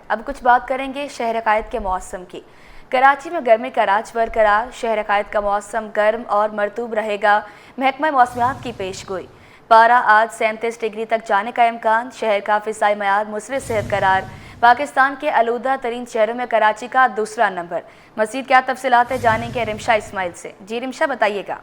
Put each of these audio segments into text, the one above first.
अब कुछ बात करेंगे शहर अकायद के मौसम की। कराची में गर्मी का राज बरकरार, शहर अकायद का मौसम गर्म और मरतूब रहेगा। महकमा मौसमियात की पेशगोई, पारा आज 37 डिग्री तक जाने का इम्कान। शहर का फ़िज़ाई मयार मुस्बित सेहत करार। पाकिस्तान के आलूदा तरीन शहरों में कराची का दूसरा नंबर। मज़ीद क्या तफसीलात है जानेंगे रिमशा इस्माइल से। जी रिमशा, बताइएगा।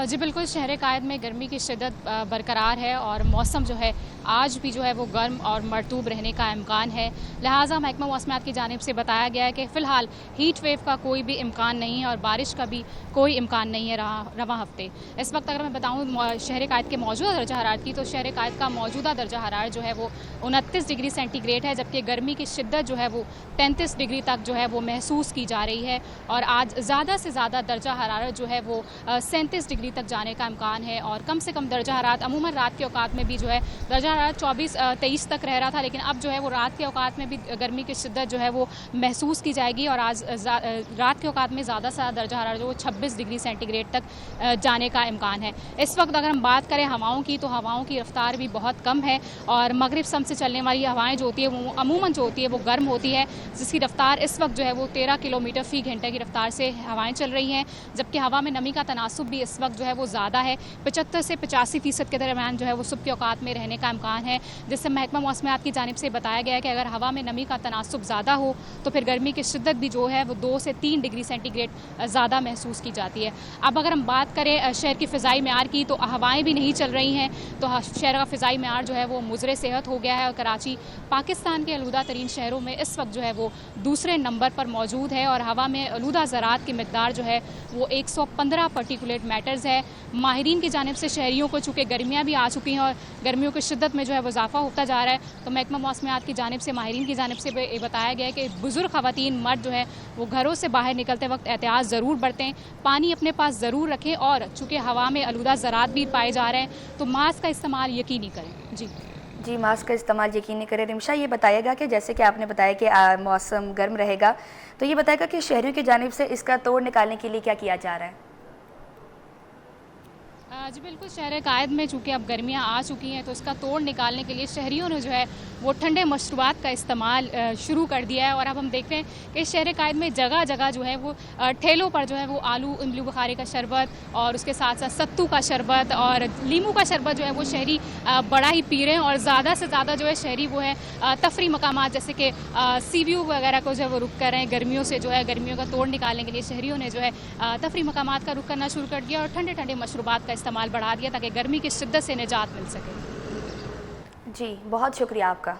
जी बिल्कुल, शहर अकायद में गर्मी की शिद्दत बरकरार है और मौसम जो है आज भी जो है वो गर्म और मरतूब रहने का इम्कान है। लिहाजा महकमा मौसमियात की जानिब से बताया गया है कि फ़िलहाल हीट वेव का कोई भी इम्कान नहीं है और बारिश का भी कोई इम्कान नहीं है रवां हफ्ते। इस वक्त अगर मैं बताऊँ शहर अकायद के मौजूदा दर्जा हरारत की, तो शहर अकायद का मौजूदा दर्जा हरारत जो है वो 29 डिग्री सेंटीग्रेड है, जबकि गर्मी की शिद्दत जो है वो 33 डिग्री तक जो है वो महसूस की जा रही है। और आज ज़्यादा से ज़्यादा दर्जा हरारत जो है वो 37 डिग्री तक जाने का इम्कान है। और कम से कम दर्जा हरारत अमूमन रात के औकात में भी जो है दर्जा हरारत 24-23 तक रह रहा था, लेकिन अब जो है वो रात के औकात में भी गर्मी की शिद्दत जो है वो महसूस की जाएगी। और आज रात के औकात में ज़्यादा से ज़्यादा दर्जा हरारत जो 26 डिग्री सेंटीग्रेड तक जाने का इम्कान है। इस वक्त अगर हम बात करें हवाओं की, तो हवाओं की रफ्तार भी बहुत कम है और मगरिब सम से चलने वाली हवाएं जो होती है वो अमूमन जो होती है वो गर्म होती है, जिसकी रफ्तार इस वक्त जो है वो 13 किलोमीटर फ़ी घंटे की रफ्तार से हवाएं चल रही हैं। जबकि हवा में नमी का तनासुब भी इस वक्त जो है वो ज़्यादा है, 75 से 85% के दरमियान जो है वो सुबह के औकात में रहने का इम्कान है। जिससे महकमा मौसमियात की जानिब से बताया गया है कि अगर हवा में नमी का तनासुब ज़्यादा हो तो फिर गर्मी की शिद्दत भी जो है वो 2 से 3 डिग्री सेंटीग्रेड ज़्यादा महसूस की जाती है। अब अगर हम बात करें शहर की फ़िज़ाई मयार की, तो हवाएँ भी नहीं चल रही हैं, तो शहर का फ़िज़ाई मयार जो है वो मुज़र सेहत हो गया है। और कराची पाकिस्तान के आलूदा तरीन शहरों में इस वक्त जो है वो दूसरे नंबर पर मौजूद है और हवा में आलूदा ज़रात की मकदार जो है वो 115 पार्टिकुलेट मैटर्स है। माहिरीन की जानिब से शहरियों को चूँकि गर्मियाँ भी आ चुकी हैं और गर्मियों की शिद्दत में जो है वो इजाफा होता जा रहा है, तो महकमा मौसमियात की जानिब से माहिरीन की जानिब से बताया गया है कि बुज़ुर्ग ख़वातीन मर्द जो है वो घरों से बाहर निकलते वक्त एहतियात ज़रूर बरतें, पानी अपने पास ज़रूर रखें और चूँकि हवा में आलूदा ज़रात भी पाए जा रहे हैं तो मास्क का इस्तेमाल यकीनी करें। जी, मास्क का इस्तेमाल यकीनी करें। रिमशा, ये बताइएगा कि जैसे कि आपने बताया कि मौसम गर्म रहेगा, तो ये बताएगा कि शहरियों की जानिब से इसका तोड़ निकालने के लिए क्या किया जा रहा है? जी बिल्कुल, शहर अकायद में चूँकि अब गर्मियाँ आ चुकी हैं तो इसका तोड़ निकालने के लिए शहरियों ने जो है वो ठंडे मशरूबात का इस्तेमाल शुरू कर दिया है। और अब हम देख रहे हैं कि शहर अकायद में जगह जगह जो है वो ठेलों पर जो है वो आलू इमली बुखारे का शरबत और उसके साथ साथ सत्तू का शरबत और लीमू का शरबत जो है वो शहरी बड़ा ही पी रहे हैं। और ज़्यादा से ज़्यादा जो है शहरी वो है तफरी मकामात जैसे कि सी व्यू वगैरह को जो है वो रुक कर रहे हैं। गर्मियों से जो है गर्मियों का तोड़ निकालने के लिए शहरियों ने जो है तफरी मकामात का रुख करना शुरू कर दिया और ठंडे ठंडे मशरूबात का इस्तेमाल बढ़ा दिया ताकि गर्मी की शिद्दत से निजात मिल सके। जी, बहुत शुक्रिया आपका।